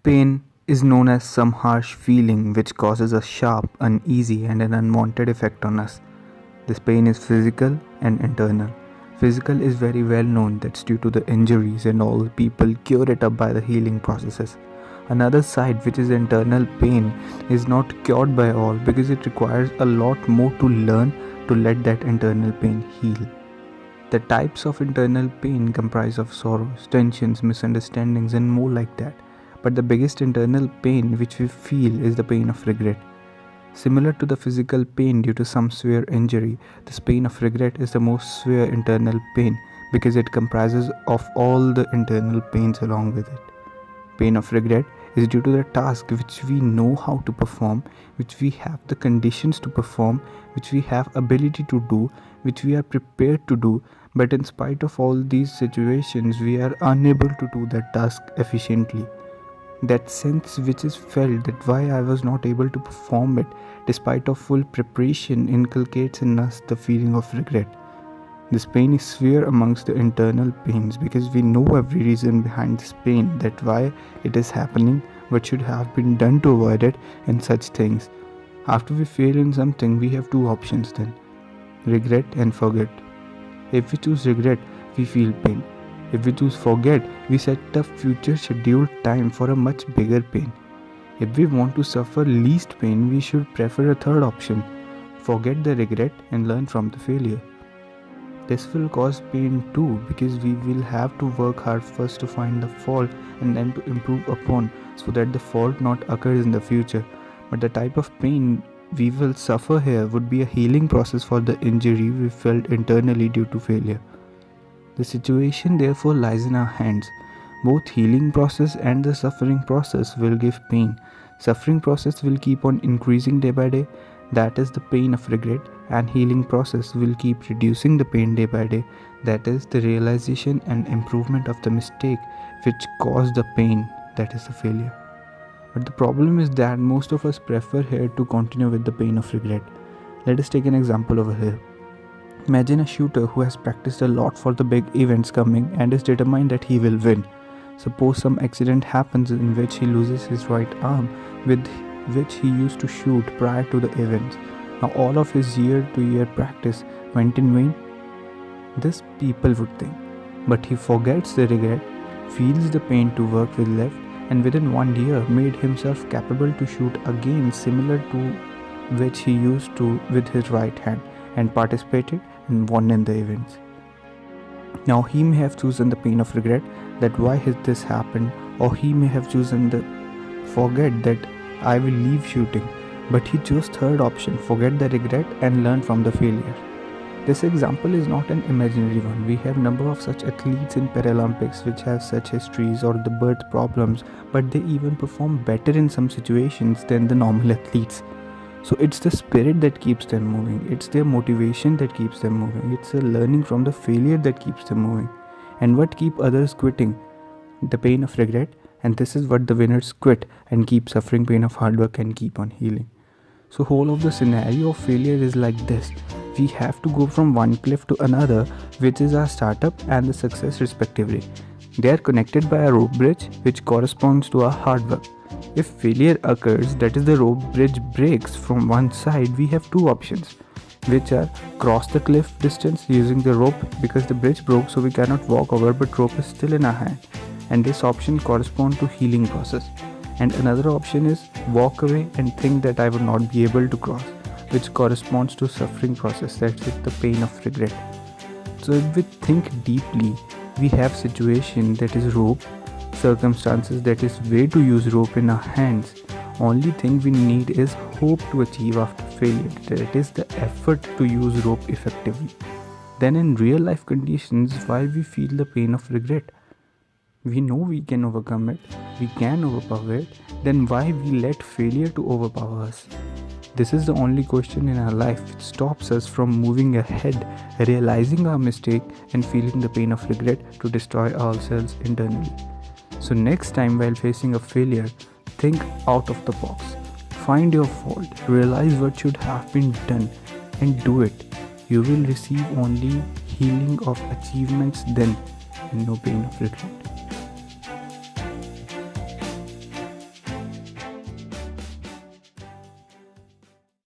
Pain is known as some harsh feeling which causes a sharp, uneasy, and an unwanted effect on us. This pain is physical and internal. Physical is very well known, that's due to the injuries and all, people cure it up by the healing processes. Another side, which is internal pain, is not cured by all because it requires a lot more to learn to let that internal pain heal. The types of internal pain comprise of sorrows, tensions, misunderstandings, and more like that. But the biggest internal pain which we feel is the pain of regret. Similar to the physical pain due to some severe injury, this pain of regret is the most severe internal pain because it comprises of all the internal pains along with it. Pain of regret is due to the task which we know how to perform, which we have the conditions to perform, which we have ability to do, which we are prepared to do, but in spite of all these situations, we are unable to do that task efficiently. That sense which is felt that why I was not able to perform it despite of full preparation inculcates in us the feeling of regret. This pain is severe amongst the internal pains because we know every reason behind this pain, that why it is happening, what should have been done to avoid it, and such things. After we fail in something, we have two options then: regret and forget. If we choose regret, we feel pain. If we choose forget, we set a future scheduled time for a much bigger pain. If we want to suffer least pain, we should prefer a third option: forget the regret and learn from the failure. This will cause pain too because we will have to work hard first to find the fault and then to improve upon so that the fault not occurs in the future. But the type of pain we will suffer here would be a healing process for the injury we felt internally due to failure. The situation therefore lies in our hands. Both healing process and the suffering process will give pain. Suffering process will keep on increasing day by day, that is the pain of regret, and healing process will keep reducing the pain day by day, that is the realization and improvement of the mistake which caused the pain, that is the failure. But the problem is that most of us prefer here to continue with the pain of regret. Let us take an example over here. Imagine a shooter who has practiced a lot for the big events coming and is determined that he will win. Suppose some accident happens in which he loses his right arm with which he used to shoot prior to the events. Now all of his year-to-year practice went in vain? This people would think. But he forgets the regret, feels the pain to work with left, and within 1 year made himself capable to shoot again similar to which he used to with his right hand, and participated and won in the events. Now he may have chosen the pain of regret, that why has this happened, or he may have chosen the forget, that I will leave shooting, but he chose third option, forget the regret and learn from the failure. This example is not an imaginary one. We have number of such athletes in Paralympics which have such histories or the birth problems, but they even perform better in some situations than the normal athletes. So it's the spirit that keeps them moving, it's their motivation that keeps them moving, it's a learning from the failure that keeps them moving. And what keep others quitting? The pain of regret, and this is what the winners quit and keep suffering pain of hard work and keep on healing. So whole of the scenario of failure is like this. We have to go from one cliff to another, which is our startup and the success respectively. They are connected by a rope bridge which corresponds to our hard work. If failure occurs, that is the rope bridge breaks from one side, we have two options, which are cross the cliff distance using the rope because the bridge broke so we cannot walk over, but rope is still in our hand, and this option corresponds to healing process. And another option is walk away and think that I will not be able to cross, which corresponds to suffering process, that's it, the pain of regret. So if we think deeply, we have situation that is rope, circumstances that is way to use rope in our hands. Only thing we need is hope to achieve after failure, that is the effort to use rope effectively. Then in real life conditions, why we feel the pain of regret? We know we can overcome it, we can overpower it, then why we let failure to overpower us? This is the only question in our life which stops us from moving ahead, realizing our mistake and feeling the pain of regret to destroy ourselves internally. So next time while facing a failure, think out of the box. Find your fault, realize what should have been done and do it. You will receive only healing of achievements then, and no pain of regret.